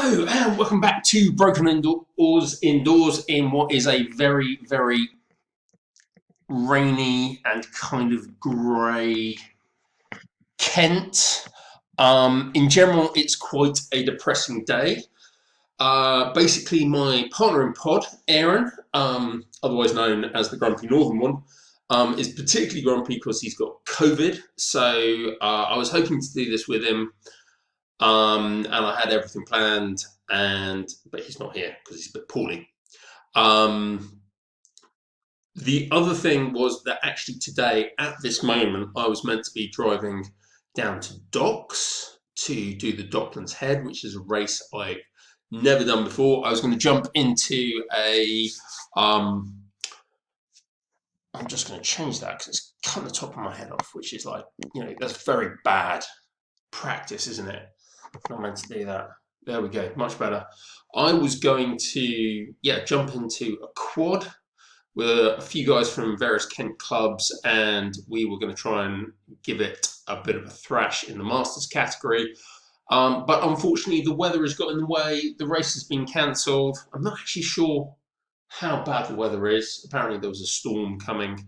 Hello and welcome back to Broken Oars Indoors in what is a very, very rainy and kind of grey Kent. In general, it's quite a depressing day. Basically, my partner in pod, Aaron, otherwise known as the Grumpy Northern one, is particularly grumpy because he's got COVID. So I was hoping to do this with him. And I had everything planned, but he's not here because he's a bit poorly. The other thing was that actually today, at this moment, I was meant to be driving down to Docks to do the Docklands Head, which is a race I've never done before. I was going to jump into a... I'm just going to change that because it's cutting the top of my head off, which is like, that's very bad practice, isn't it? Not meant to do that. There we go, much better. I was going to, jump into a quad with a few guys from various Kent clubs, and we were going to try and give it a bit of a thrash in the Masters category. But unfortunately, the weather has got in the way. The race has been cancelled. I'm not actually sure how bad the weather is. Apparently, there was a storm coming.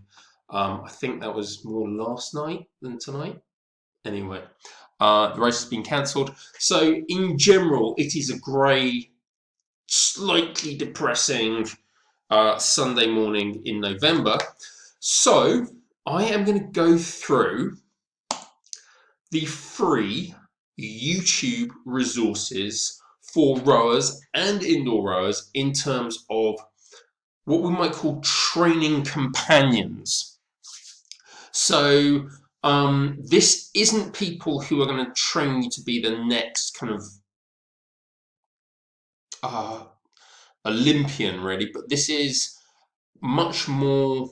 I think that was more last night than tonight. Anyway. The race has been cancelled. So in general, it is a grey, slightly depressing Sunday morning in November. So I am going to go through the free YouTube resources for rowers and indoor rowers in terms of what we might call training companions. So this isn't people who are going to train you to be the next kind of Olympian, really, but this is much more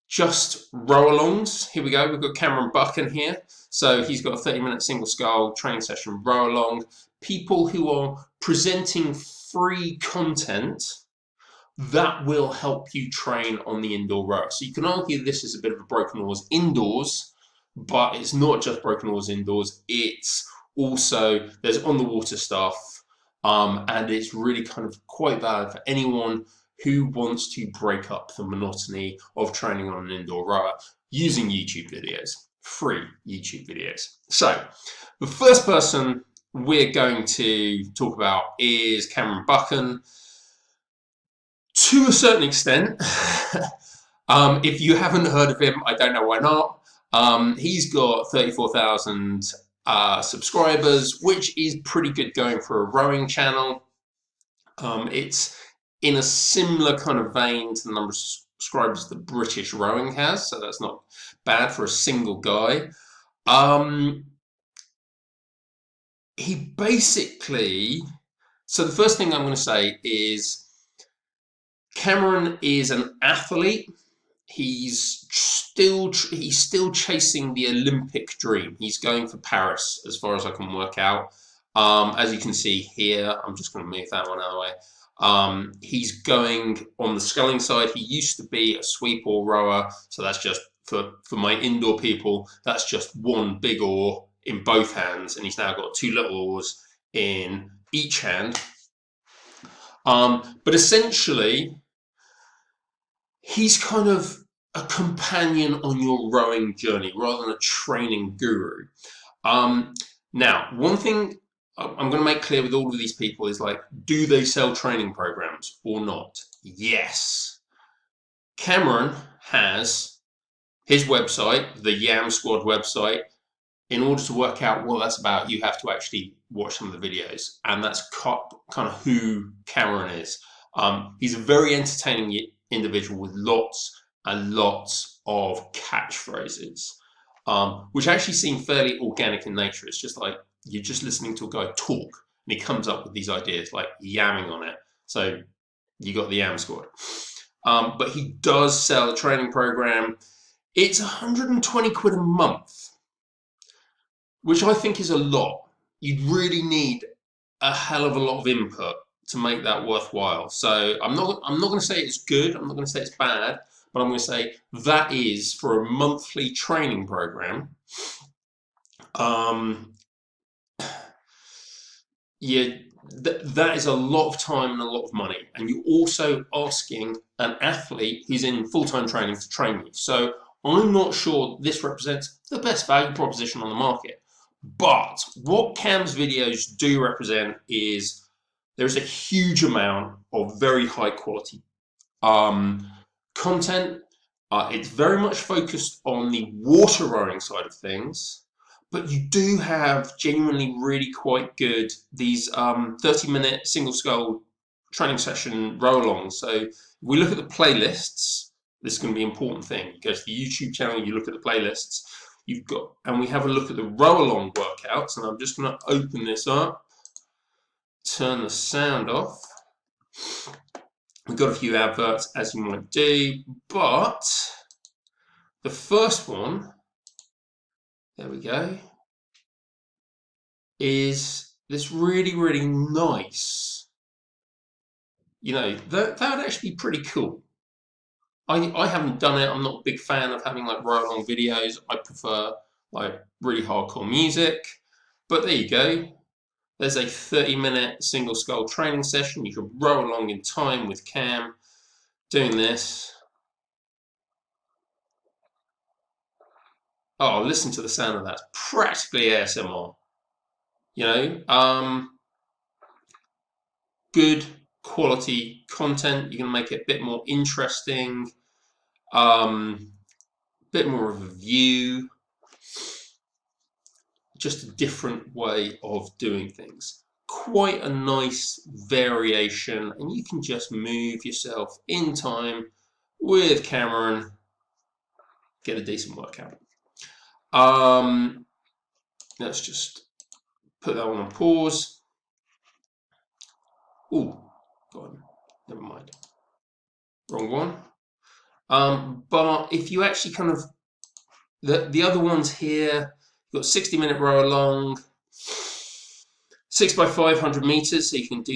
just row-alongs. Here we go, we've got Cam Buchan here. So he's got a 30-minute single scull training session row-along. People who are presenting free content that will help you train on the indoor row. So you can argue this is a bit of a Broken Oars indoors, but it's not just Broken Oars indoors, it's also, there's on the water stuff, and it's really kind of quite valid for anyone who wants to break up the monotony of training on an indoor rower using YouTube videos, free YouTube videos. So the first person we're going to talk about is Cam Buchan. To a certain extent, if you haven't heard of him, I don't know why not. He's got 34,000 subscribers, which is pretty good going for a rowing channel. It's in a similar kind of vein to the number of subscribers that British Rowing has, so that's not bad for a single guy. He basically, so the first thing I'm going to say is Cameron is an athlete. He's still chasing the Olympic dream. He's going for Paris, as far as I can work out. As you can see here, I'm just going to move that one out of the way. He's going on the sculling side. He used to be a sweep oar rower, so that's just for my indoor people. That's just one big oar in both hands, and he's now got two little oars in each hand. But essentially, he's kind of a companion on your rowing journey rather than a training guru. Now, one thing I'm going to make clear with all of these people is like, do they sell training programs or not? Yes. Cameron has his website, the Yamsquad website. In order to work out what that's about, you have to actually watch some of the videos, and that's kind of who Cameron is. He's a very entertaining individual with lots and lots of catchphrases, which actually seem fairly organic in nature. It's just like you're just listening to a guy talk, and he comes up with these ideas like yamming on it. So you got the Yamsquad. But he does sell a training program. It's 120 quid a month, which I think is a lot. You'd really need a hell of a lot of input to make that worthwhile. So I'm not going to say it's good, I'm not going to say it's bad, but I'm going to say that is for a monthly training program. that is a lot of time and a lot of money. And you're also asking an athlete who's in full-time training to train you. So I'm not sure this represents the best value proposition on the market. But what Cam's videos do represent is there's a huge amount of very high quality content. It's very much focused on the water rowing side of things, but you do have genuinely really quite good these 30-minute single scull training session row-alongs. So if we look at the playlists, this is going to be an important thing. You go to the YouTube channel, you look at the playlists, you've got, and we have a look at the row-along workouts, and I'm just going to open this up, turn the sound off. We've got a few adverts, as you might do, but the first one, there we go, is this really, really nice, you know, that would actually be pretty cool. I haven't done it. I'm not a big fan of having like row-along videos. I prefer like really hardcore music, but there you go. There's a 30-minute single scull training session. You can row along in time with Cam doing this. Oh, listen to the sound of that. It's practically ASMR. You know, good quality content. You can make it a bit more interesting, bit more of a view, just a different way of doing things. Quite a nice variation, and you can just move yourself in time with Cameron, get a decent workout. Let's just put that one on pause. Oh, God, never mind. Wrong one. But if you actually kind of, the other ones here, you've got 60-minute row along, 6x500 meters, so you can do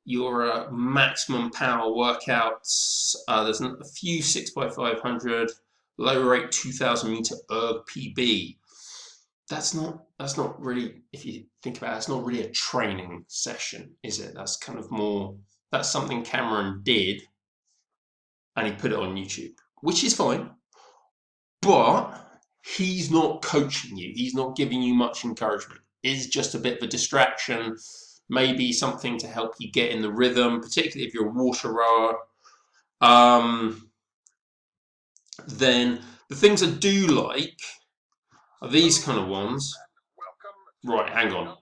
your maximum power workouts. There's a few 6x500, low rate 2000 meter erg PB. That's not really, if you think about it, it's not really a training session, is it? That's kind of more, that's something Cameron did and he put it on YouTube, which is fine, but he's not coaching you. He's not giving you much encouragement. It's just a bit of a distraction, maybe something to help you get in the rhythm, particularly if you're a water rower. Then the things I do like are these kind of ones. Right, hang on.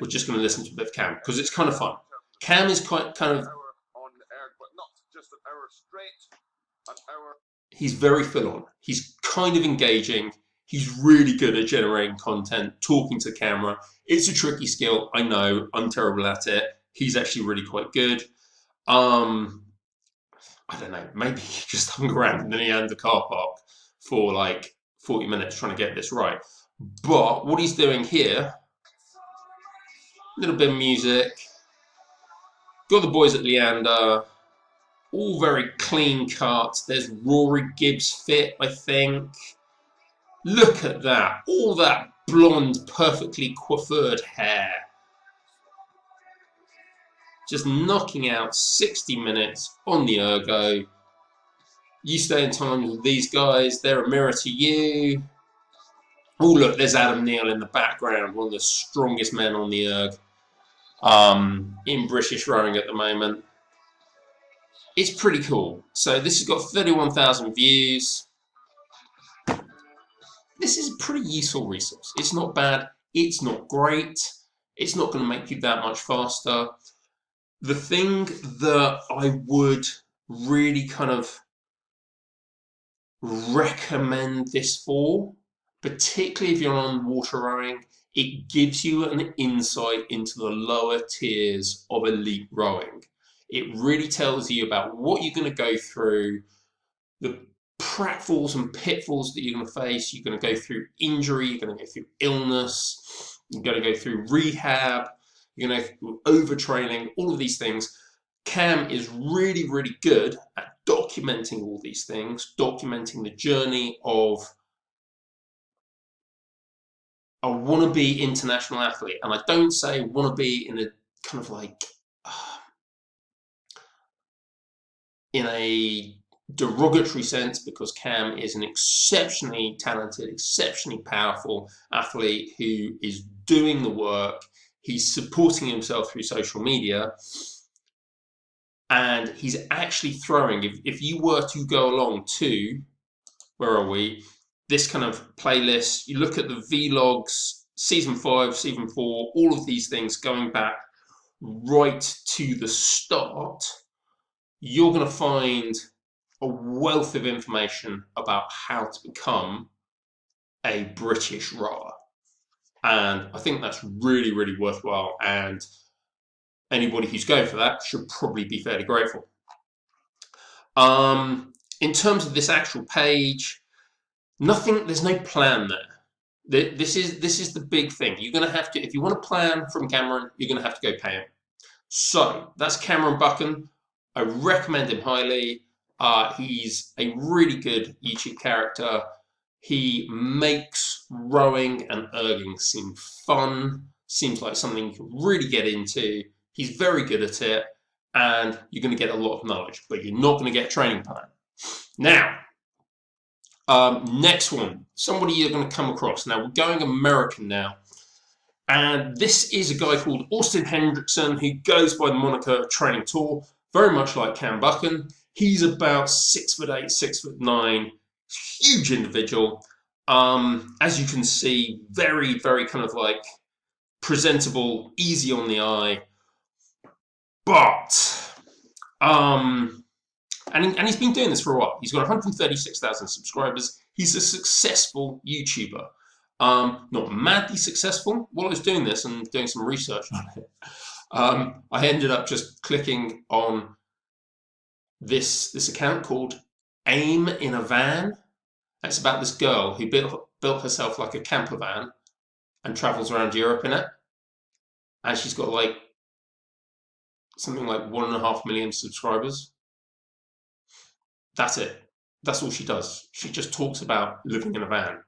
We're just going to listen to a bit of Cam because it's kind of fun. Cam is quite kind of, he's very full on. He's kind of engaging. He's really good at generating content, talking to the camera. It's a tricky skill. I know. I'm terrible at it. He's actually really quite good. I don't know. Maybe he just hung around in the Neander car park for like 40 minutes trying to get this right. But what he's doing here, a little bit of music. Got the boys at Leander. All very clean cut. There's Rory Gibbs fit, I think. Look at that. All that blonde, perfectly coiffured hair. Just knocking out 60 minutes on the ergo. You stay in time with these guys. They're a mirror to you. Oh, look, there's Adam Neal in the background. One of the strongest men on the erg in British rowing at the moment. It's pretty cool. So this has got 31,000 views. This is a pretty useful resource. It's not bad. It's not great. It's not going to make you that much faster. The thing that I would really kind of recommend this for, particularly if you're on water rowing, it gives you an insight into the lower tiers of elite rowing. It really tells you about what you're going to go through, the pratfalls and pitfalls that you're going to face. You're going to go through injury, you're going to go through illness, you're going to go through rehab, you're going to go through overtraining, all of these things. Cam is really, really good at documenting all these things, documenting the journey of a wannabe international athlete, and I don't say wannabe in a kind of like in a derogatory sense, because Cam is an exceptionally talented, exceptionally powerful athlete who is doing the work. He's supporting himself through social media, and he's actually throwing. If you were to go along to, where are we? This kind of playlist, you look at the vlogs, season 5, season 4, all of these things going back right to the start, you're going to find a wealth of information about how to become a British rower. And I think that's really, really worthwhile. And anybody who's going for that should probably be fairly grateful. In terms of this actual page, there's no plan there. This is the big thing. You're going to have to, if you want to plan from Cameron, you're going to have to go pay him. So that's Cameron Buckin. I recommend him highly. He's a really good YouTube character. He makes rowing and erging seem fun. Seems like something you can really get into. He's very good at it, and you're going to get a lot of knowledge, but you're not going to get a training plan. Now, next one, somebody you're going to come across. Now, we're going American now. And this is a guy called Austin Hendrickson, who goes by the moniker of Training Tool, very much like Cam Buchan. He's about 6'8", 6'9", huge individual. As you can see, very, very kind of like presentable, easy on the eye. But, and he's been doing this for a while. He's got 136,000 subscribers. He's a successful YouTuber. Not madly successful. While I was doing this and doing some research on it, I ended up just clicking on this account called Aim in a Van. It's about this girl who built herself like a camper van and travels around Europe in it. And she's got like something like 1.5 million subscribers. That's it. That's all she does. She just talks about living in a van.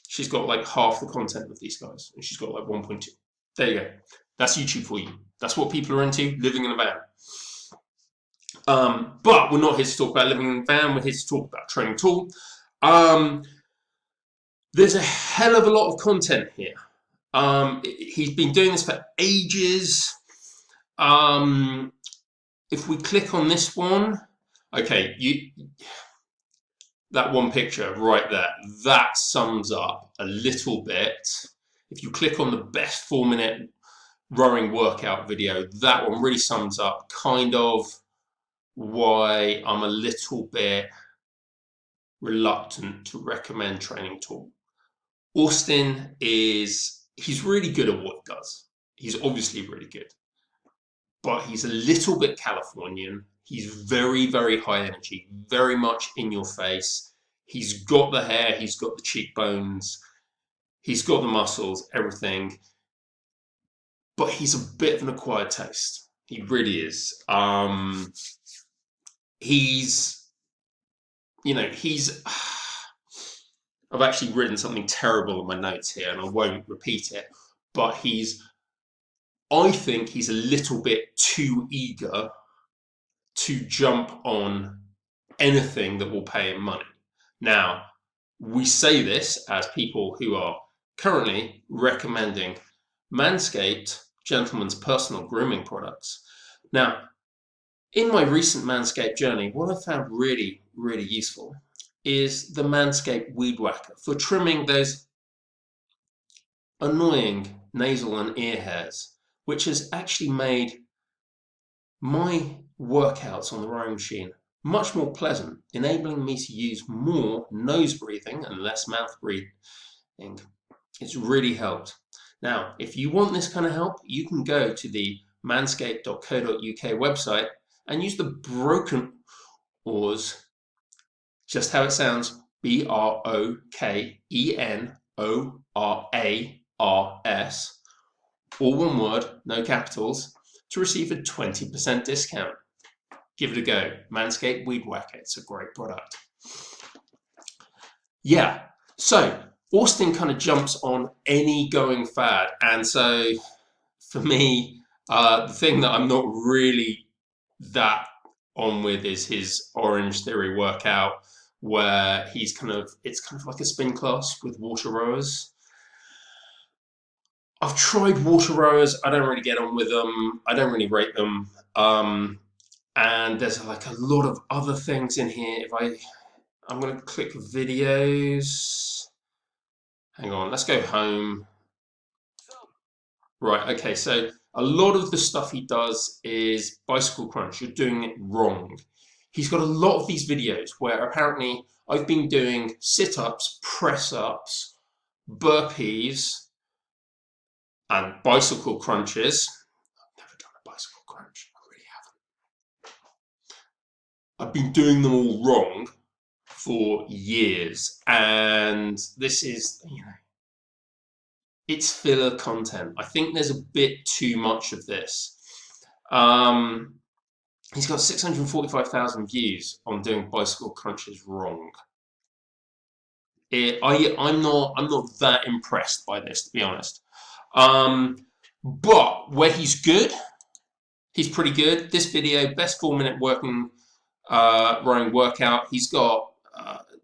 She's got like half the content of these guys, and she's got like 1.2. There you go. That's YouTube for you. That's what people are into, living in a van. But we're not here to talk about living in a van. We're here to talk about Training Tool. There's a hell of a lot of content here. He's been doing this for ages. If we click on this one, okay, that one picture right there, that sums up a little bit. If you click on the best 4-minute rowing workout video, that one really sums up kind of why I'm a little bit reluctant to recommend Training Tool. Austin he's really good at what he does. He's obviously really good, but he's a little bit Californian. He's very, very high energy, very much in your face. He's got the hair, he's got the cheekbones, he's got the muscles, everything. But he's a bit of an acquired taste. He really is. I've actually written something terrible in my notes here, and I won't repeat it, but I think he's a little bit too eager to jump on anything that will pay him money. Now, we say this as people who are currently recommending Manscaped gentlemen's personal grooming products. Now, in my recent Manscaped journey, what I found really, really useful is the Manscaped Weed Whacker for trimming those annoying nasal and ear hairs, which has actually made my workouts on the rowing machine much more pleasant, enabling me to use more nose breathing and less mouth breathing. It's really helped. Now, if you want this kind of help, you can go to the manscaped.co.uk website and use the broken Oars, just how it sounds, BROKENORARS, all one word, no capitals, to receive a 20% discount. Give it a go. Manscaped Weed Whacker. It's a great product. Yeah, so Austin kind of jumps on any going fad. And so for me, the thing that I'm not really that on with is his Orange Theory workout, where it's kind of like a spin class with water rowers. I've tried water rowers. I don't really get on with them. I don't really rate them. And there's like a lot of other things in here. I'm going to click videos. Hang on, let's go home. Right, okay, so a lot of the stuff he does is bicycle crunch. You're doing it wrong. He's got a lot of these videos where apparently I've been doing sit-ups, press-ups, burpees, and bicycle crunches. I've never done a bicycle crunch. I really haven't. I've been doing them all wrong for years, and this is, it's filler content. I think there's a bit too much of this. He's got 645,000 views on doing bicycle crunches wrong. I'm not that impressed by this, to be honest. But where he's good, he's pretty good. This video, best 4-minute rowing workout. He's got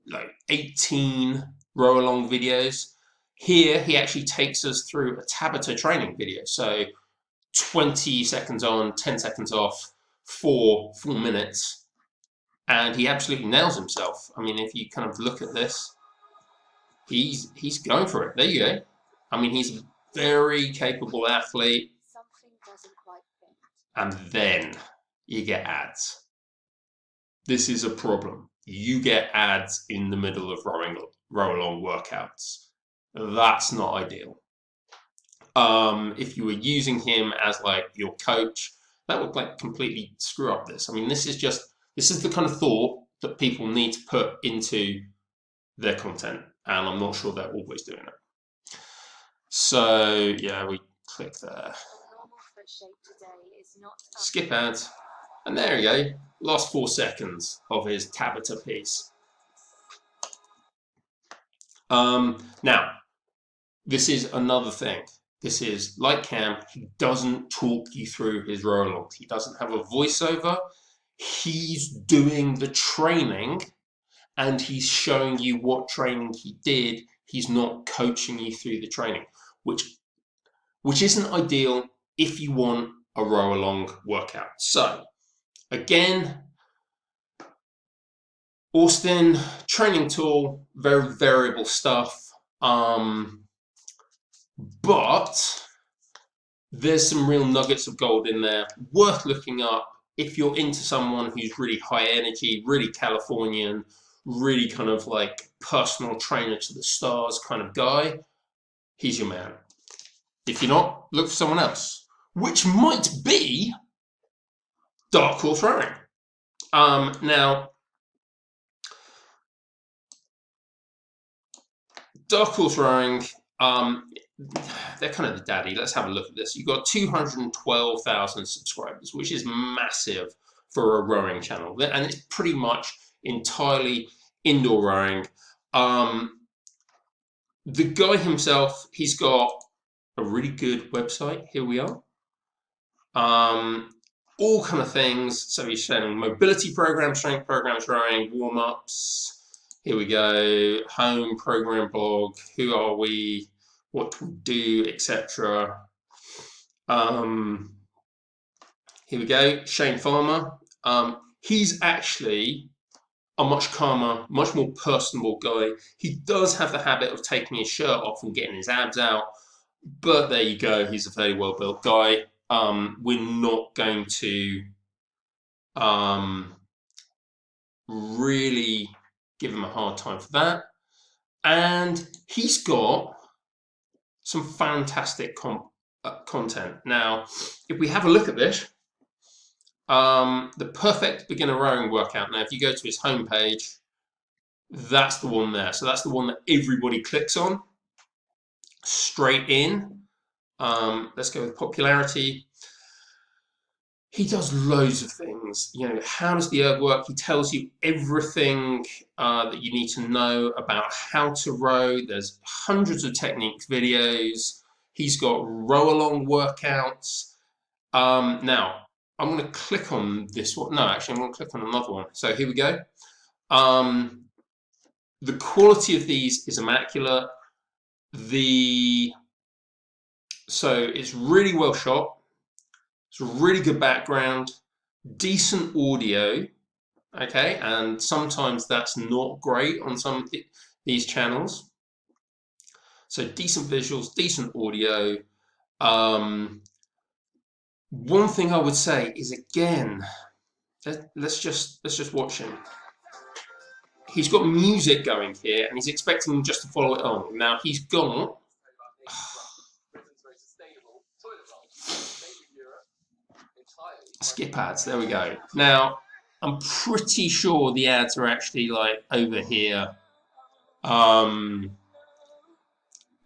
like 18 RowAlong videos. Here, he actually takes us through a Tabata training video. So 20 seconds on, 10 seconds off, 4 minutes. And he absolutely nails himself. I mean, if you kind of look at this, he's going for it. There you go. I mean, he's a very capable athlete. Something doesn't quite fit. And then you get ads. This is a problem. You get ads in the middle of RowAlong workouts. That's not ideal. If you were using him as like your coach, that would like completely screw up this. I mean, this is the kind of thought that people need to put into their content, and I'm not sure they're always doing it. So yeah, we click there. Skip ads, and there you go. Last 4 seconds of his Tabata piece. Now, this is another thing. This is, like Cam, he doesn't talk you through his RowAlongs. He doesn't have a voiceover. He's doing the training, and he's showing you what training he did. He's not coaching you through the training, which isn't ideal if you want a RowAlong workout. So, again, Austin, training tool, very variable stuff. But there's some real nuggets of gold in there, worth looking up if you're into someone who's really high energy, really Californian, really kind of like personal trainer to the stars kind of guy. He's your man. If you're not, look for someone else, which might be Dark Horse Rowing. Now, Dark Horse Rowing, they're kind of the daddy. Let's have a look at this. You've got 212,000 subscribers, which is massive for a rowing channel. And it's pretty much entirely indoor rowing. The guy himself, he's got a really good website. Here we are. All kind of things. So he's showing mobility programs, strength programs, rowing, warm-ups. Here we go. Home, program, blog. Who are we? What we do, etc. Here we go, Shane Farmer. He's actually a much calmer, much more personable guy. He does have the habit of taking his shirt off and getting his abs out, but there you go, he's a very well-built guy. We're not going to really give him a hard time for that. And he's got some fantastic content. Now, if we have a look at this, the perfect beginner rowing workout. Now, if you go to his homepage, that's the one there. So that's the one that everybody clicks on straight in. Let's go with popularity. he does loads of things. You know, how does the erg work? He tells you everything that you need to know about how to row. There's hundreds of techniques videos. He's got RowAlong workouts. Now, I'm going to click on this one. No, actually, I'm going to click on another one. So here we go. The quality of these is immaculate. So it's really well shot. It's a really good background, decent audio, okay, and sometimes that's not great on some of these channels. So decent visuals, decent audio. One thing I would say is, again, let's just watch him. He's got music going here, and he's expecting you just to follow it on. Now he's got skip ads. There we go. Now I'm pretty sure the ads are actually like over here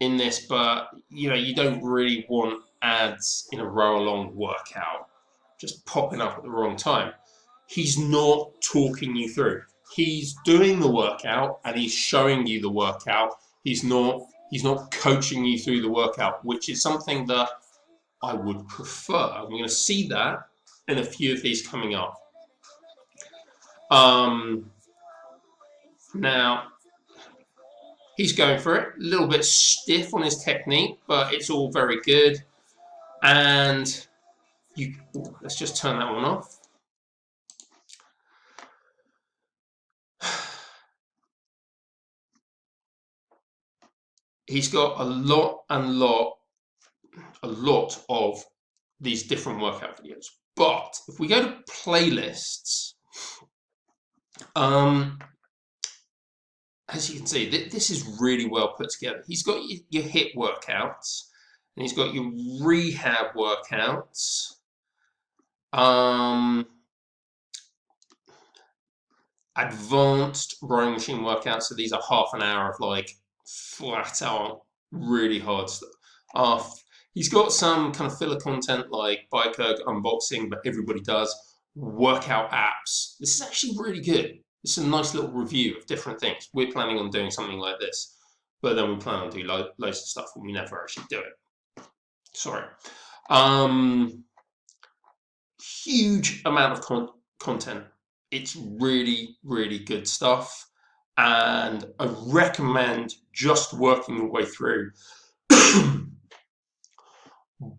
in this, but you know, you don't really want ads in a RowAlong workout just popping up at the wrong time. He's not talking you through. He's doing the workout and he's showing you the workout. He's not coaching you through the workout, which is something that I would prefer. We're going to see that in a few of these coming up. Now, he's going for it. A little bit stiff on his technique, but it's all very good. And let's just turn that one off. He's got a lot of these different workout videos. But if we go to playlists, as you can see, this is really well put together. He's got your HIIT workouts, and he's got your rehab workouts. Advanced rowing machine workouts. So these are half an hour of like flat out, really hard stuff. He's got some kind of filler content like bike erg unboxing, but everybody does. Workout apps. This is actually really good. It's a nice little review of different things. We're planning on doing something like this, but then we plan on doing loads of stuff and we never actually do it. Sorry. Huge amount of content. It's really, really good stuff. And I recommend just working your way through.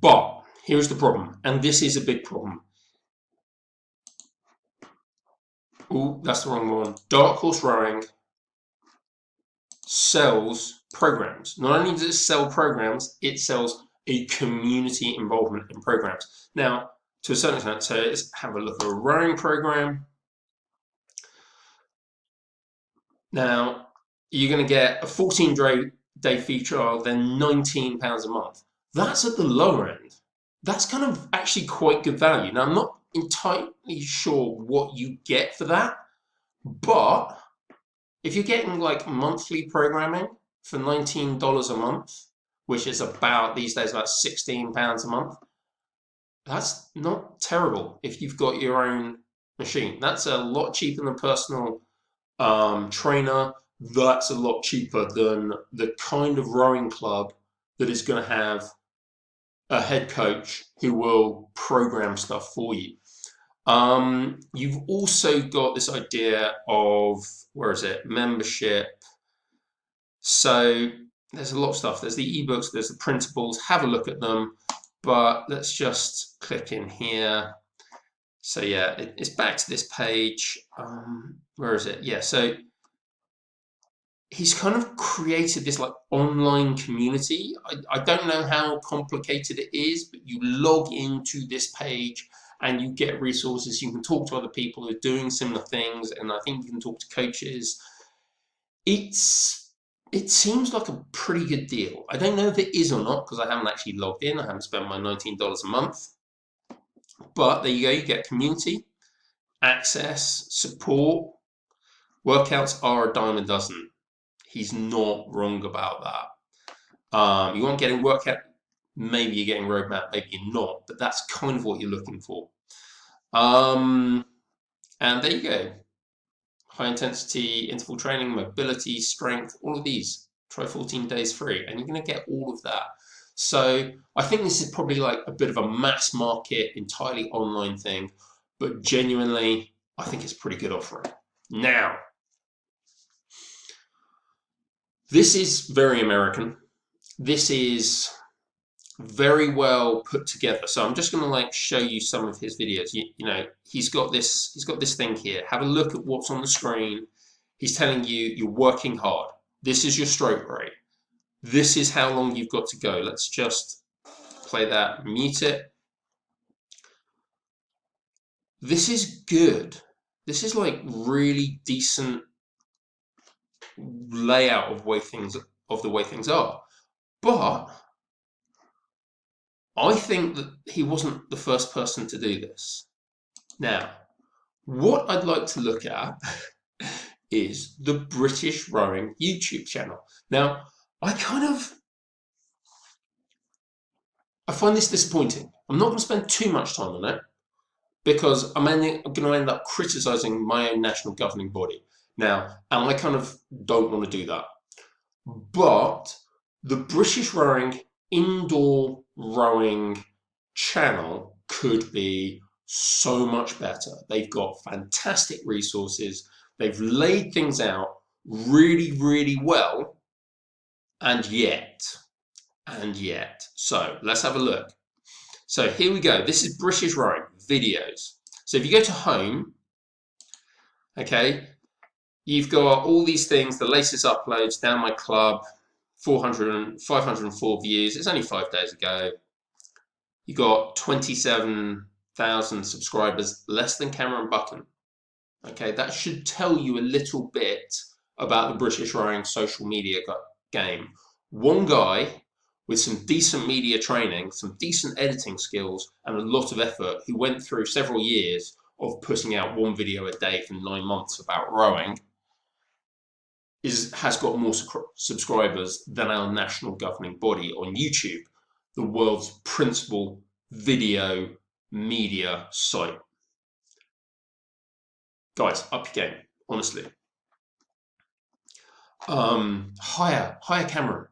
But here's the problem, and this is a big problem. Oh, that's the wrong one. Dark Horse Rowing sells programs. Not only does it sell programs, it sells a community involvement in programs. Now, to a certain extent, so let's have a look at a rowing program. Now, you're going to get a 14-day free trial, then £19 a month. That's at the lower end. That's kind of actually quite good value. Now, I'm not entirely sure what you get for that, but if you're getting like monthly programming for $19 a month, which is about, these days, about £16 a month, that's not terrible if you've got your own machine. That's a lot cheaper than personal trainer. That's a lot cheaper than the kind of rowing club that is going to have a head coach who will program stuff for you. You've also got this idea of, where is it, membership. So there's a lot of stuff. There's the ebooks, there's the printables. Have a look at them. But let's just click in here. So yeah, it's back to this page. Where is it? Yeah, so he's kind of created this like online community. I don't know how complicated it is, but you log into this page and you get resources. You can talk to other people who are doing similar things, and I think you can talk to coaches. It seems like a pretty good deal. I don't know if it is or not because I haven't actually logged in. I haven't spent my $19 a month. But there you go. You get community, access, support. Workouts are a dime a dozen. He's not wrong about that. You aren't getting workout. Maybe you're getting roadmap. Maybe you're not. But that's kind of what you're looking for. And there you go. High intensity interval training, mobility, strength, all of these. Try 14 days free, and you're going to get all of that. So I think this is probably like a bit of a mass market, entirely online thing, but genuinely, I think it's a pretty good offering. Now, this is very American. This is very well put together. So I'm just going to like show you some of his videos. You know, he's got this thing here. Have a look at what's on the screen. He's telling you you're working hard. This is your stroke rate. This is how long you've got to go. Let's just play that, mute it. This is good. This is like really decent layout of the way things are. But I think that he wasn't the first person to do this. Now, what I'd like to look at is the British Rowing YouTube channel. Now, I find this disappointing. I'm not going to spend too much time on it because I'm going to end up criticising my own national governing body. Now, and I kind of don't want to do that. But the British Rowing indoor rowing channel could be so much better. They've got fantastic resources. They've laid things out really, really well. And yet. So let's have a look. So here we go. This is British Rowing videos. So if you go to home, okay, you've got all these things, the latest uploads, down my club, 504 views. It's only 5 days ago. You got 27,000 subscribers, less than Cam Buchan. Okay, that should tell you a little bit about the British Rowing social media game. One guy with some decent media training, some decent editing skills, and a lot of effort, who went through several years of putting out one video a day for 9 months about rowing, has got more subscribers than our national governing body on YouTube, the world's principal video media site. Guys, up your game, honestly. Hire Cameron.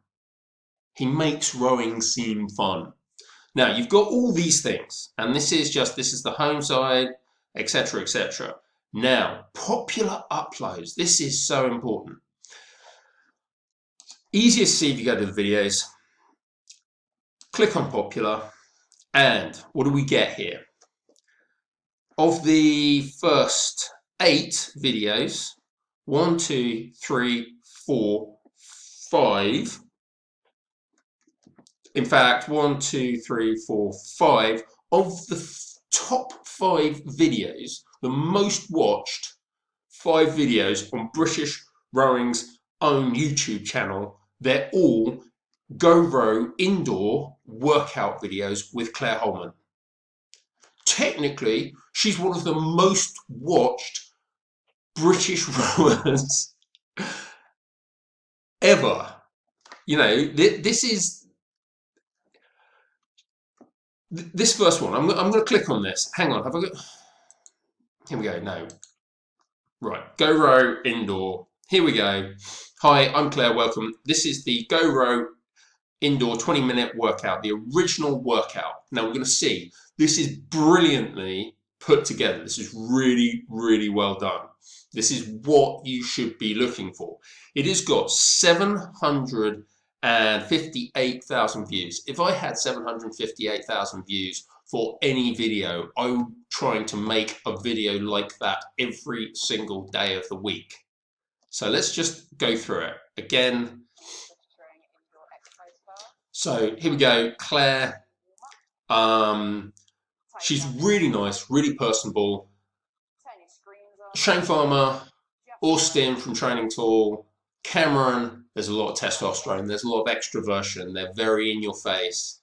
He makes rowing seem fun. Now, you've got all these things, and this is the home side, etc., etc. Now, popular uploads. This is so important. Easiest to see if you go to the videos. Click on popular, and what do we get here? Of the first 8 videos, 1, 2, 3, 4, 5. In fact, 1, 2, 3, 4, 5 of the top 5 videos, the most watched 5 videos on British Rowing's own YouTube channel, they're all Go Row indoor workout videos with Claire Holman. Technically, she's one of the most watched British rowers ever. You know, this first one. I'm going to click on this. Hang on, have I got? Here we go. No, right. Go Row indoor. Here we go. Hi, I'm Claire. Welcome. This is the Go Row indoor 20-minute workout, the original workout. Now we're going to see this is brilliantly put together. This is really, really well done. This is what you should be looking for. It has got 758,000 views. If I had 758,000 views for any video, I'm trying to make a video like that every single day of the week. So let's just go through it again. So here we go, Claire. She's really nice, really personable. Shane Farmer, Austin from Training Tool, Cameron. There's a lot of testosterone. There's a lot of extroversion. They're very in your face.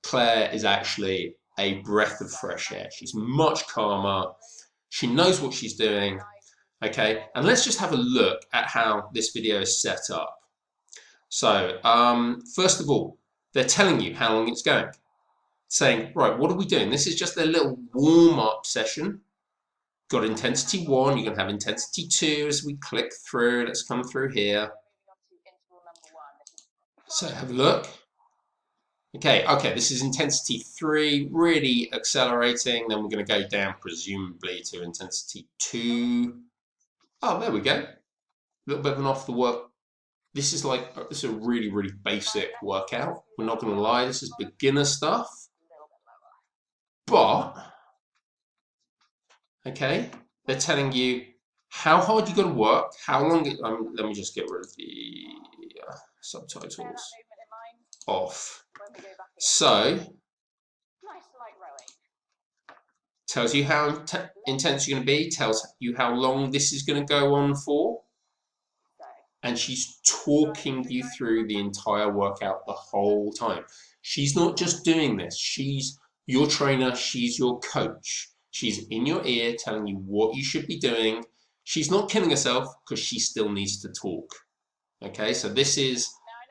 Claire is actually a breath of fresh air. She's much calmer. She knows what she's doing. Okay, and let's just have a look at how this video is set up. So, first of all, they're telling you how long it's going. saying, right, what are we doing? This is just their little warm-up session. Got intensity 1, you're going to have intensity 2 as we click through. Let's come through here. So have a look. Okay, this is intensity 3, really accelerating. Then we're going to go down, presumably, to intensity 2. Oh, there we go. A little bit of an off the work. This is a really, really basic workout. We're not going to lie, this is beginner stuff. But, okay, they're telling you how hard you got to work, how long. Let me just get rid of the subtitles off. So, tells you how intense you're going to be, tells you how long this is going to go on for, and she's talking you through the entire workout the whole time. She's not just doing this, she's your trainer, she's your coach. She's in your ear telling you what you should be doing. She's not killing herself because she still needs to talk. Okay, so this is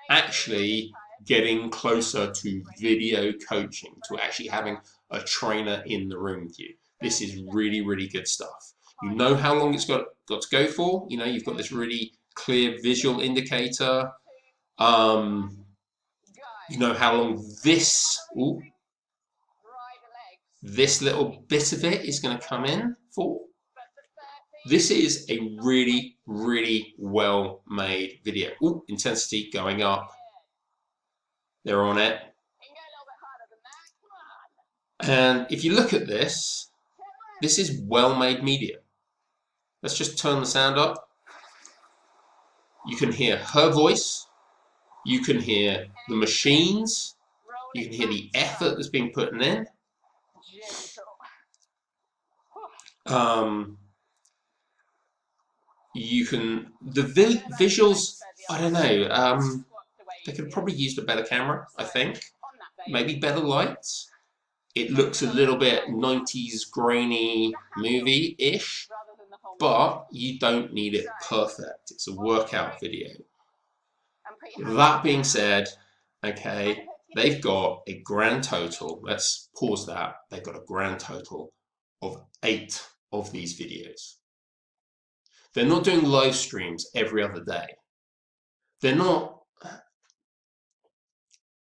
actually getting closer to video coaching, to actually having a trainer in the room with you. This is really, really good stuff. You know how long it's got to go for. You know, you've got this really clear visual indicator. You know how long this little bit of it is going to come in for. This is a really, really well made video. Ooh, intensity going up. They're on it. And if you look at this, this is well-made media. Let's just turn the sound up. You can hear her voice. You can hear the machines. You can hear the effort that's being put in. You can, the visuals, I don't know, they could have probably used a better camera, I think. Maybe better lights. It looks a little bit 90s grainy movie-ish, but you don't need it perfect. It's a workout video. That being said, okay, they've got a grand total, let's pause that, they've got a grand total of 8 of these videos. They're not doing live streams every other day. They're not,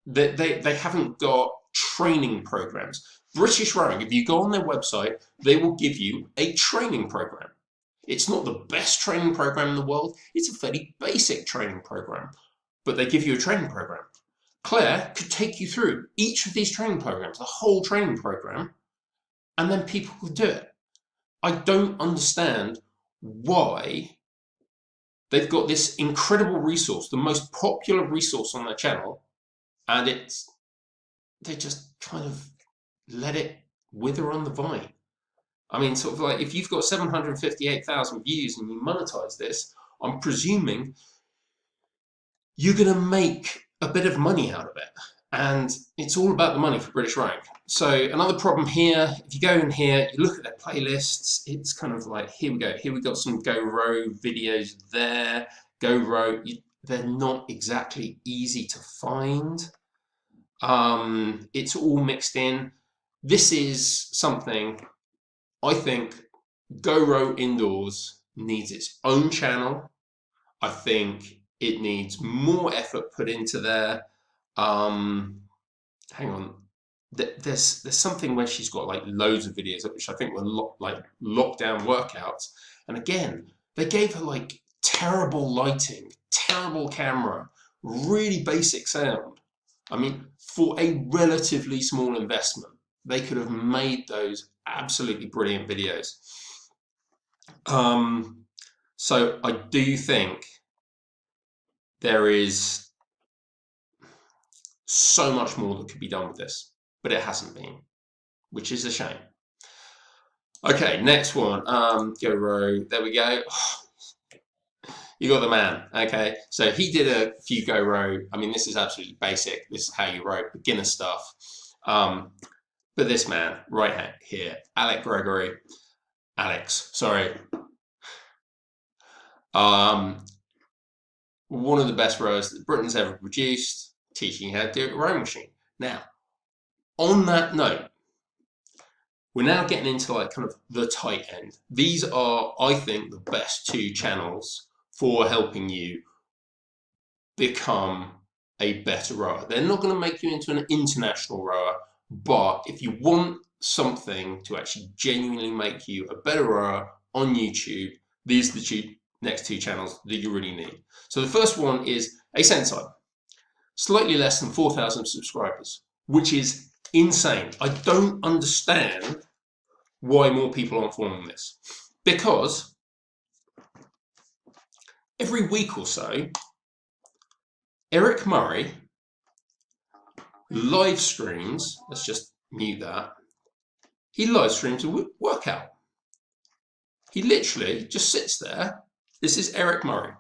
they haven't got training programs. British Rowing, if you go on their website, they will give you a training program. It's not the best training program in the world. It's a fairly basic training program, but they give you a training program. Claire could take you through each of these training programs, the whole training program, and then people could do it. I don't understand why they've got this incredible resource, the most popular resource on their channel, and they just kind of let it wither on the vine. I mean, sort of like, if you've got 758,000 views and you monetize this, I'm presuming you're going to make a bit of money out of it. And it's all about the money for British Rowing. So another problem here, if you go in here, you look at their playlists, it's kind of like, here we go. Here we got some Go Row videos there. Go Row, they're not exactly easy to find. It's all mixed in. This is something I think Go Row Indoors needs its own channel. I think it needs more effort put into there. Hang on. There's something where she's got like loads of videos, which I think were lockdown workouts. And again, they gave her like terrible lighting, terrible camera, really basic sound. I mean, for a relatively small investment, they could have made those absolutely brilliant videos. So I do think there is so much more that could be done with this, but it hasn't been, which is a shame. Okay, next one. Go Row. There we go. You got the man. Okay, so he did a few Go Row. I mean, this is absolutely basic. This is how you row, beginner stuff. But this man right here, Alex, sorry. One of the best rowers that Britain's ever produced, teaching you how to do a rowing machine. Now, On that note, we're now getting into like kind of the tight end. These are, I think, the best two channels for helping you become a better rower. They're not going to make you into an international rower, but if you want something to actually genuinely make you a better rower on YouTube, these are the next two channels that you really need. So the first one is Asensei, slightly less than 4,000 subscribers, which is insane. I don't understand why more people aren't following this, because every week or so, Eric Murray live streams, let's just mute that, he live streams a workout. He literally just sits there. This is Eric Murray,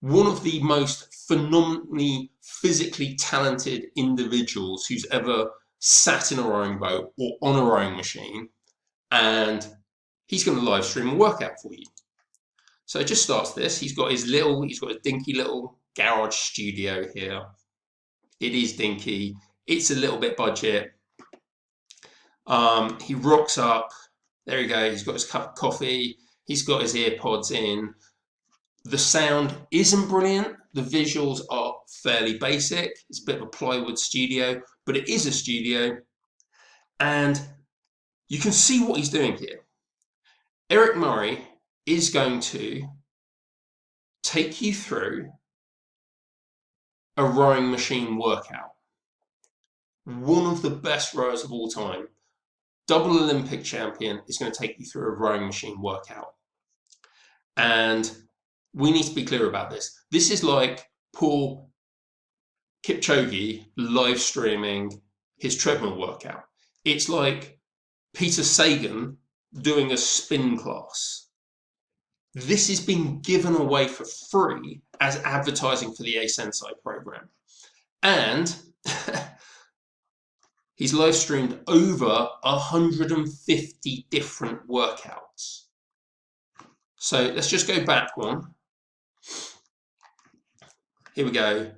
one of the most phenomenally physically talented individuals who's ever sat in a rowing boat or on a rowing machine, and he's going to live stream a workout for you. So it just starts this. He's got his dinky little garage studio here. It is dinky. It's a little bit budget. He rocks up. There you go. He's got his cup of coffee. He's got his earpods in. The sound isn't brilliant. The visuals are fairly basic. It's a bit of a plywood studio, but it is a studio. And you can see what he's doing here. Eric Murray is going to take you through a rowing machine workout. One of the best rowers of all time, double Olympic champion, is going to take you through a rowing machine workout. And we need to be clear about this. This is like Paul Kipchoge live streaming his treadmill workout. It's like Peter Sagan doing a spin class. This is being given away for free as advertising for the Asensei program. And he's live streamed over 150 different workouts. So let's just go back one. Here we go.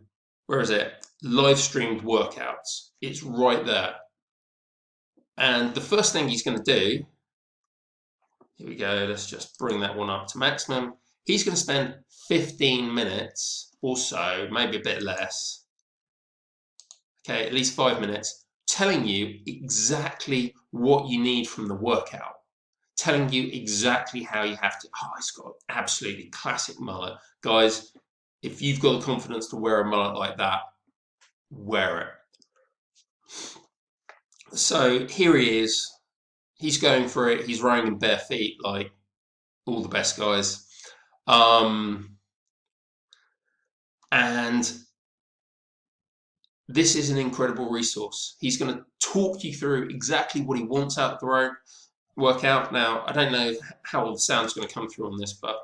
Where is it? Live streamed workouts. It's right there. And the first thing he's going to do, here we go, let's just bring that one up to maximum. He's going to spend 15 minutes or so, maybe a bit less, okay, at least 5 minutes, telling you exactly what you need from the workout, telling you exactly how you have to. Oh, he's got absolutely classic mullet. Guys, if you've got the confidence to wear a mullet like that, wear it. So here he is. He's going for it. He's rowing in bare feet like all the best guys. And this is an incredible resource. He's going to talk you through exactly what he wants out of the workout. Now, I don't know how the sound's going to come through on this, but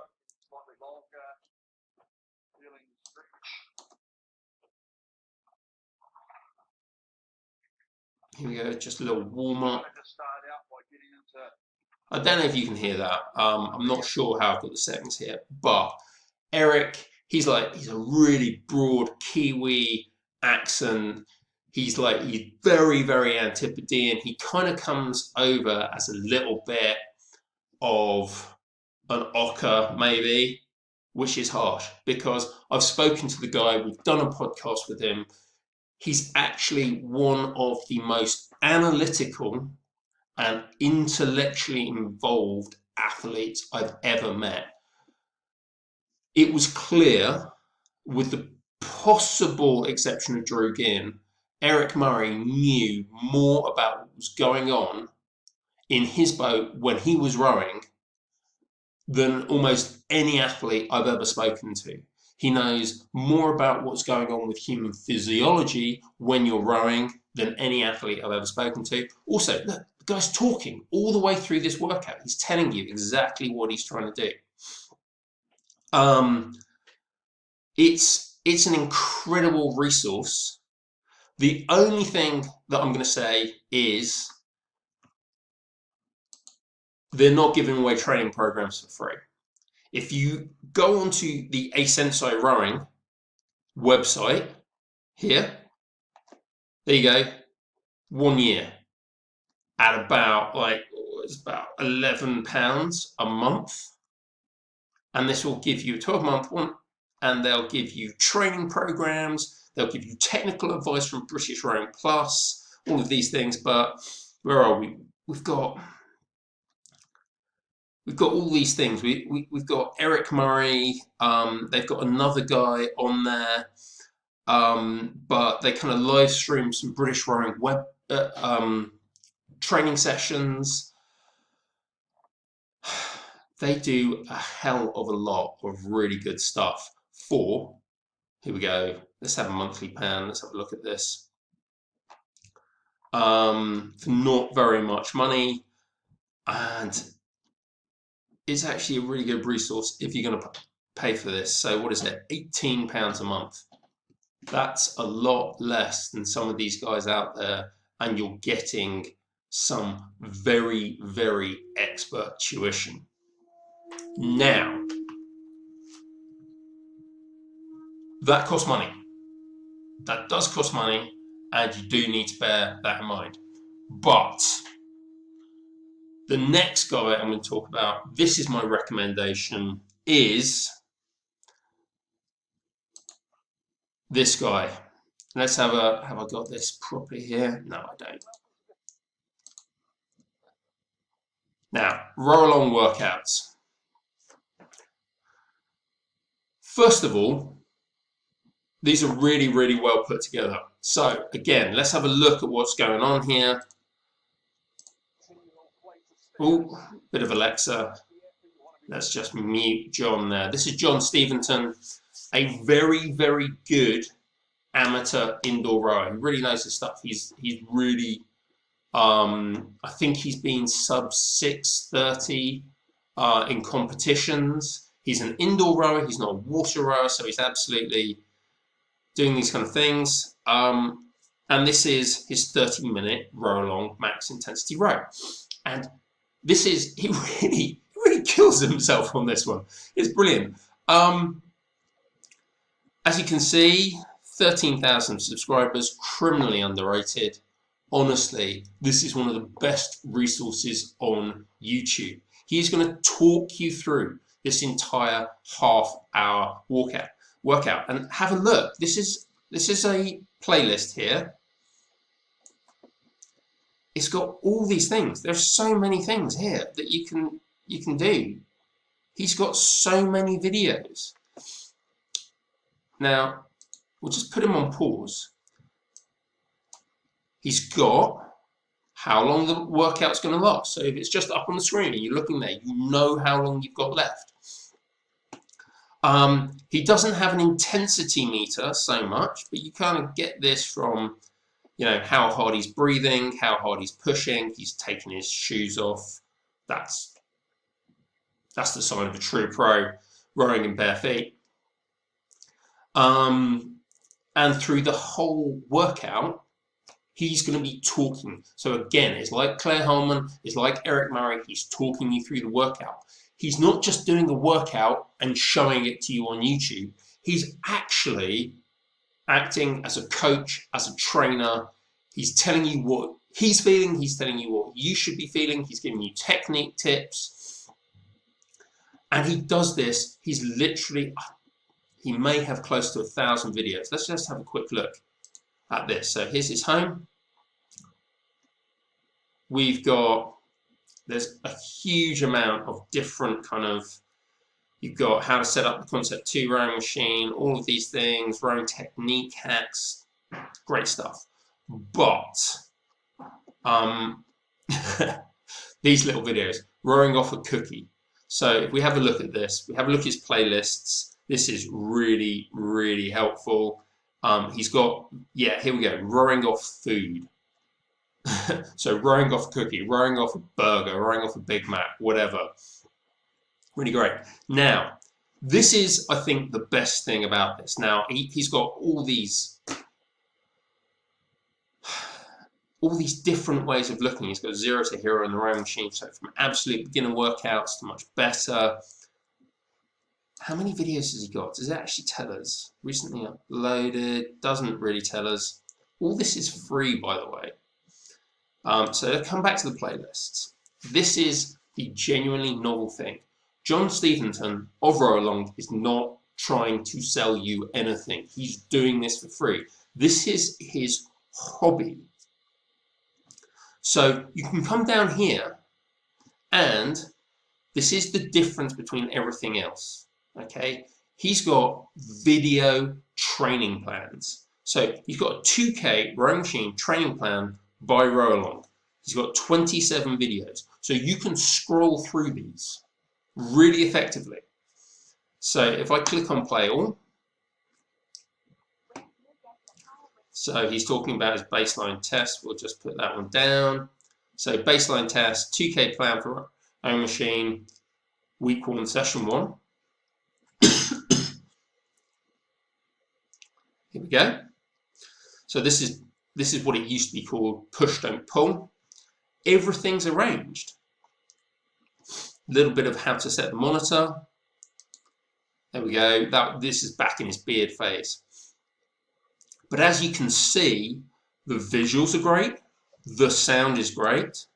here we go, just a little warm up. I don't know if you can hear that. I'm not sure how I've got the settings here, but Eric, he's a really broad Kiwi accent. He's very, very Antipodean. He kind of comes over as a little bit of an ochre, maybe, which is harsh because I've spoken to the guy. We've done a podcast with him. He's actually one of the most analytical and intellectually involved athletes I've ever met. It was clear, with the possible exception of Drew Ginn, Eric Murray knew more about what was going on in his boat when he was rowing than almost any athlete I've ever spoken to. He knows more about what's going on with human physiology when you're rowing than any athlete I've ever spoken to. Also, look, the guy's talking all the way through this workout. He's telling you exactly what he's trying to do. It's an incredible resource. The only thing that I'm going to say is they're not giving away training programs for free. If you go onto the Asensei Rowing website here, there you go. 1 year at about it's about £11 a month, and this will give you a 12-month one, and they'll give you training programs, they'll give you technical advice from British Rowing Plus, all of these things. But where are we? We've got all these things. We've got Eric Murray. They've got another guy on there, but they kind of live stream some British Rowing web training sessions. They do a hell of a lot of really good stuff for, here we go, let's have a monthly plan, let's have a look at this. For not very much money, and it's actually a really good resource if you're going to pay for this. So what is it, £18 a month? That's a lot less than some of these guys out there, and you're getting some very, very expert tuition. Now, that costs money. That does cost money, and you do need to bear that in mind. But the next guy I'm going to talk about, this is my recommendation, is this guy. Let's have I got this properly here? No, I don't. Now, RowAlong workouts. First of all, these are really, really well put together. So again, let's have a look at what's going on here. Oh, bit of Alexa. Let's just mute John there. This is John Steventon, a very, very good amateur indoor rower. He really knows his stuff. He's really, I think he's been sub 630 in competitions. He's an indoor rower, he's not a water rower, so he's absolutely doing these kind of things. And this is his 30-minute RowAlong max intensity row. And this is, he really kills himself on this one. It's brilliant. As you can see, 13,000 subscribers, criminally underrated. Honestly, this is one of the best resources on YouTube. He's going to talk you through this entire half-hour workout, and have a look. This is a playlist here. It's got all these things. There's so many things here that you can do. He's got so many videos. Now, we'll just put him on pause. He's got how long the workout's going to last. So if it's just up on the screen and you're looking there, you know how long you've got left. He doesn't have an intensity meter so much, but you kind of get this from, you know, how hard he's breathing, how hard he's pushing. He's taking his shoes off. That's the sign of a true pro, rowing in bare feet. And through the whole workout, he's going to be talking. So again, it's like Claire Holman, it's like Eric Murray. He's talking you through the workout. He's not just doing a workout and showing it to you on YouTube. He's actually acting as a coach, as a trainer. He's telling you what he's feeling. He's telling you what you should be feeling. He's giving you technique tips. And he does this. He's literally, he may have close to 1,000 videos. Let's just have a quick look at this. So here's his home. We've got, there's a huge amount of different kind of, you've got how to set up the Concept 2 rowing machine, all of these things, rowing technique hacks, great stuff. But these little videos, rowing off a cookie. So if we have a look at this, we have a look at his playlists. This is really, really helpful. He's got, yeah, here we go, rowing off food. So rowing off a cookie, rowing off a burger, rowing off a Big Mac, whatever. Really great. Now, this is, I think, the best thing about this. Now, he's got all these different ways of looking. He's got 0 to hero in the rowing machine, so from absolute beginner workouts to much better. How many videos has he got? Does it actually tell us? Recently uploaded, doesn't really tell us. All this is free, by the way. So come back to the playlists. This is the genuinely novel thing. John Steventon of RowAlong is not trying to sell you anything. He's doing this for free. This is his hobby. So you can come down here, and this is the difference between everything else. Okay, he's got video training plans. So he's got a 2K rowing machine training plan by RowAlong. He's got 27 videos. So you can scroll through these really effectively. So if I click on play all, so he's talking about his baseline test. We'll just put that one down. So baseline test, 2K plan for rowing machine, week 1, session 1. Here we go. So this is what it used to be called push, don't pull. Everything's arranged. A little bit of how to set the monitor. There we go. This is back in his beard phase. But as you can see, the visuals are great. The sound is great.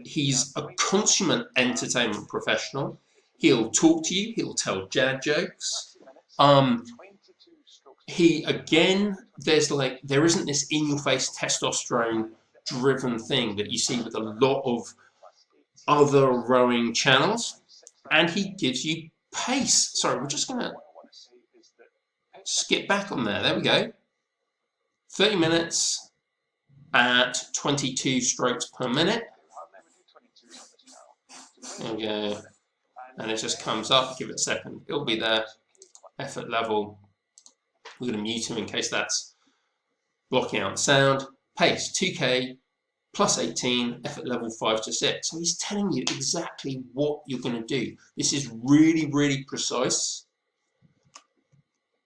He's a consummate entertainment professional. He'll talk to you. He'll tell dad jokes. There isn't this in-your-face testosterone-driven thing that you see with a lot of other rowing channels. And he gives you pace. Sorry, we're just going to skip back on there. There we go. 30 minutes at 22 strokes per minute. There we go. And it just comes up. Give it a second. It'll be there. Effort level. We're going to mute him in case that's blocking out sound. Pace 2K plus 18, effort level 5 to 6. So he's telling you exactly what you're going to do. This is really, really precise.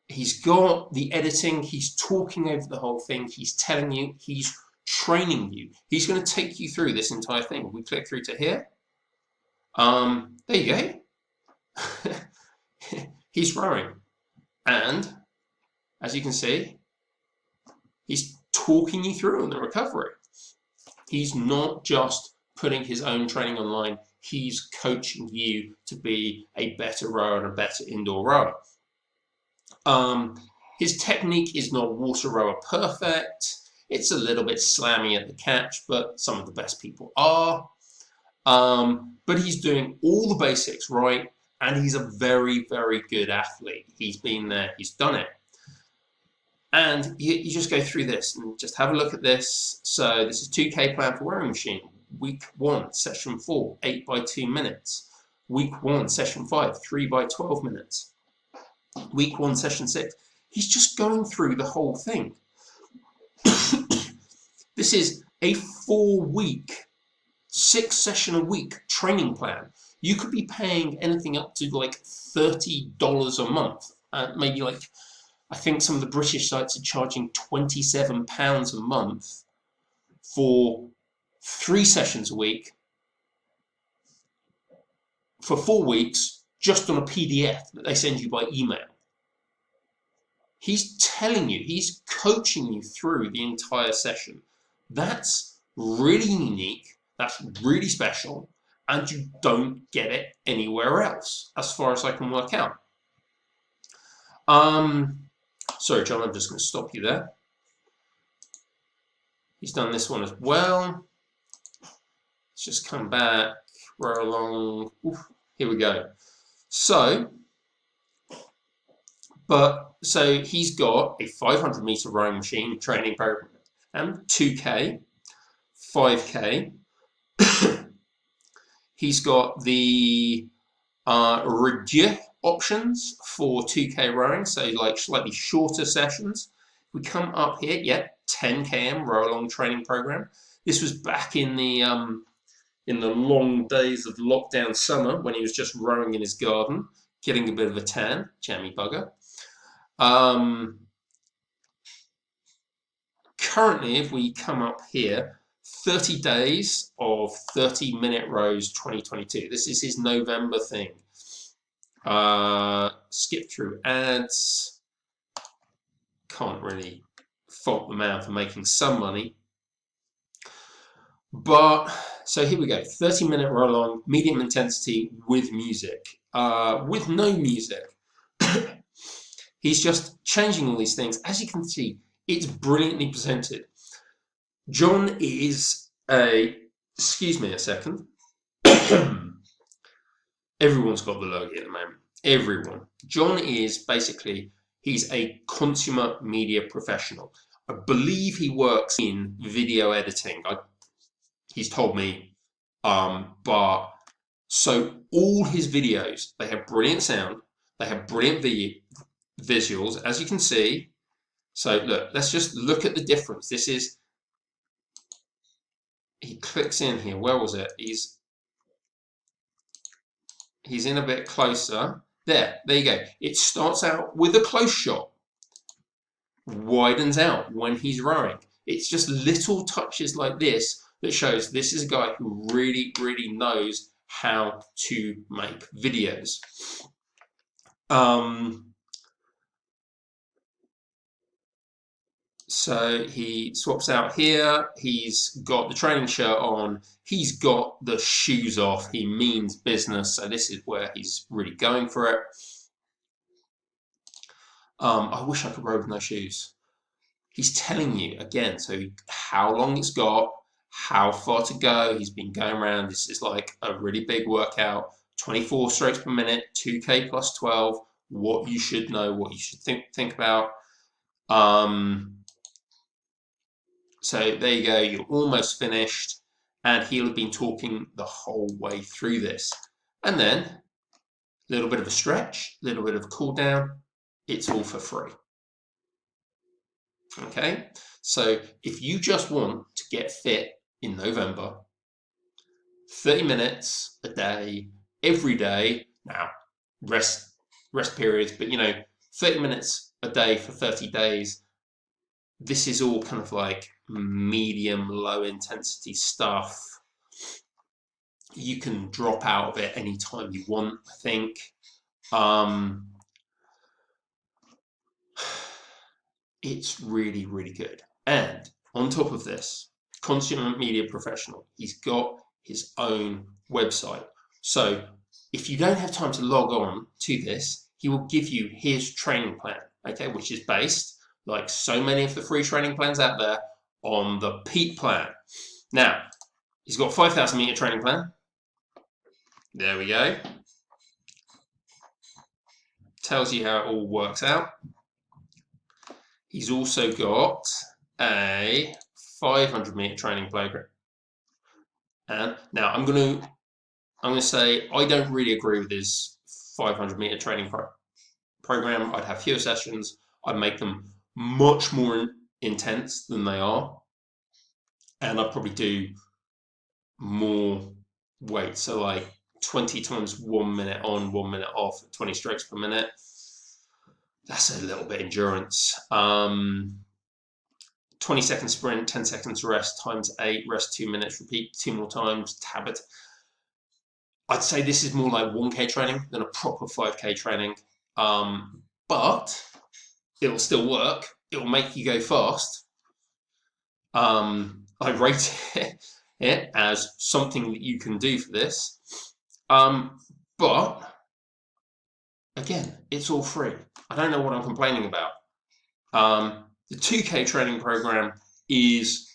He's got the editing. He's talking over the whole thing. He's telling you. He's training you. He's going to take you through this entire thing. We click through to here. There you go. He's rowing. And as you can see, he's talking you through on the recovery. He's not just putting his own training online. He's coaching you to be a better rower and a better indoor rower. His technique is not water rower perfect. It's a little bit slammy at the catch, but some of the best people are. But he's doing all the basics right, and he's a very, very good athlete. He's been there, he's done it. And you just go through this and just have a look at this. So this is 2K plan for rowing machine. Week 1, session 4, 8 by 2 minutes. Week 1, session 5, 3 by 12 minutes. Week 1, session 6. He's just going through the whole thing. This is a 4-week, 6-session-a-week training plan. You could be paying anything up to like $30 a month. Maybe like, I think some of the British sites are charging £27 a month for 3 sessions a week for 4 weeks just on a PDF that they send you by email. He's telling you, he's coaching you through the entire session. That's really unique, that's really special, and you don't get it anywhere else, as far as I can work out. Sorry, John, I'm just going to stop you there. He's done this one as well. Let's just come back, RowAlong. Oof, here we go. So he's got a 500 meter rowing machine training program and 2K, 5K. He's got the reduce options for 2K rowing, so like slightly shorter sessions. We come up here, 10 km RowAlong training program. This was back in the long days of lockdown summer when he was just rowing in his garden, getting a bit of a tan, jammy bugger. Currently, if we come up here, 30 days of 30-minute rows 2022. This is his November thing. Skip through ads. Can't really fault the man for making some money. But so here we go, 30-minute RowAlong, medium intensity with music, with no music. He's just changing all these things. As you can see, it's brilliantly presented. John is excuse me a second. Everyone's got the lurgy at the moment. Everyone. John is basically, he's a consumer media professional. I believe he works in video editing. He's told me, but so all his videos, they have brilliant sound, they have brilliant visuals, as you can see. So look, let's just look at the difference. This is, he clicks in here. Where was it? He's in a bit closer. There you go. It starts out with a close shot, widens out when he's rowing. It's just little touches like this that shows this is a guy who really, really knows how to make videos. So he swaps out here. He's got the training shirt on. He's got the shoes off. He means business. So this is where he's really going for it. I wish I could row with no shoes. He's telling you again, so how long it's got, how far to go. He's been going around. This is like a really big workout. 24 strokes per minute, 2K plus 12. What you should know, what you should think about. So there you go, you're almost finished, and he'll have been talking the whole way through this. And then, a little bit of a stretch, a little bit of a cool down, it's all for free. Okay, so if you just want to get fit in November, 30 minutes a day, every day, now rest periods, but 30 minutes a day for 30 days, this is all kind of like medium, low intensity stuff. You can drop out of it anytime you want, I think. It's really, really good. And on top of this, consumer media professional, he's got his own website. So if you don't have time to log on to this, he will give you his training plan, okay, which is based, like so many of the free training plans out there, on the peak plan. Now, he's got 5,000 meter training plan. There we go. Tells you how it all works out. He's also got a 500 meter training program. And now I'm going to say I don't really agree with his 500 meter training program. I'd have fewer sessions. I'd make them much more intense than they are, and I'd probably do more weight. So like 20 times 1 minute on, 1 minute off, 20 strokes per minute. That's a little bit endurance. 20-second sprint, 10 seconds rest, times 8, rest 2 minutes, repeat 2 more times, tab it. I'd say this is more like 1K training than a proper 5K training. But it'll still work. It'll make you go fast. I rate it as something that you can do for this. But again, it's all free. I don't know what I'm complaining about. The 2K training program is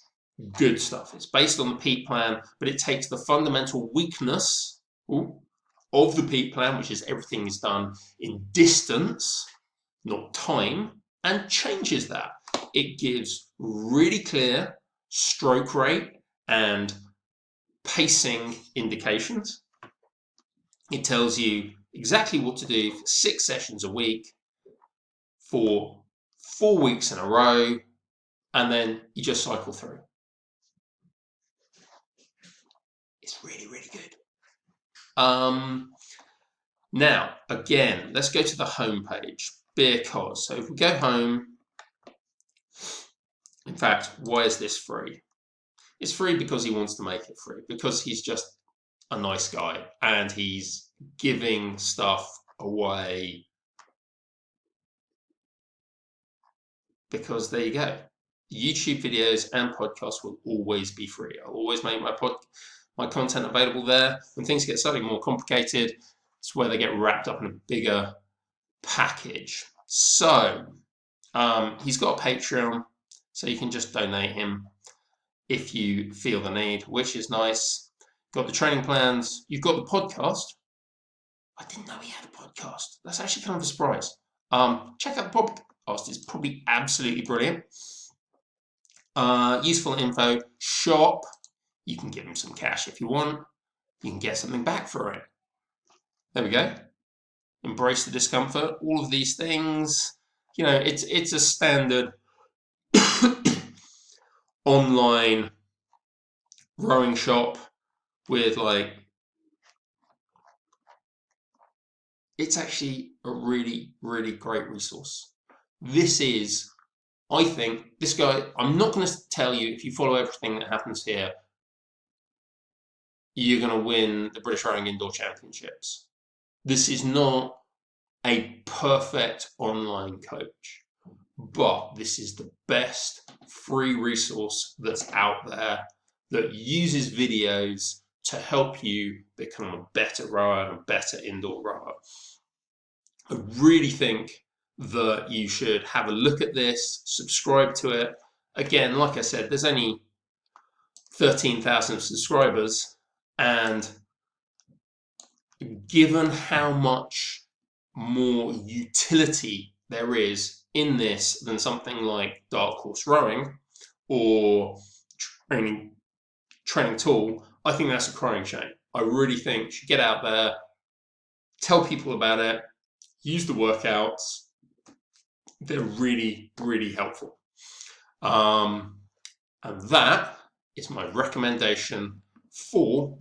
good stuff. It's based on the peak plan, but it takes the fundamental weakness of the peak plan, which is everything is done in distance, not time, and changes that. It gives really clear stroke rate and pacing indications. It tells you exactly what to do for 6 sessions a week for 4 weeks in a row, and then you just cycle through. It's really, really good. Now, again, let's go to the home page, because, so if we go home, in fact, why is this free? It's free because he wants to make it free, because he's just a nice guy, and he's giving stuff away, because there you go. YouTube videos and podcasts will always be free. I'll always make my content available there. When things get slightly more complicated, it's where they get wrapped up in a bigger package. So he's got a Patreon, so you can just donate him if you feel the need, which is nice. Got the training plans. You've got the podcast. I didn't know he had a podcast. That's actually kind of a surprise. Check out the podcast. It's probably absolutely brilliant. Useful info. Shop. You can give him some cash if you want. You can get something back for it. There we go. Embrace the discomfort. All of these things. You know, it's a standard online rowing shop with like, it's actually a really, really great resource. This is, I think, this guy, I'm not going to tell you if you follow everything that happens here, you're going to win the British Rowing Indoor Championships. This is not a perfect online coach, but this is the best free resource that's out there that uses videos to help you become a better rower and a better indoor rower. I really think that you should have a look at this, subscribe to it. Again, like I said, there's only 13,000 subscribers, and given how much more utility there is in this than something like Dark Horse Rowing or training tool, I think that's a crying shame. I really think you should get out there, tell people about it, use the workouts. They're really, really helpful. And that is my recommendation for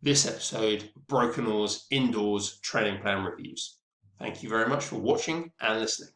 this episode of Broken Oars Indoors Training Plan Reviews. Thank you very much for watching and listening.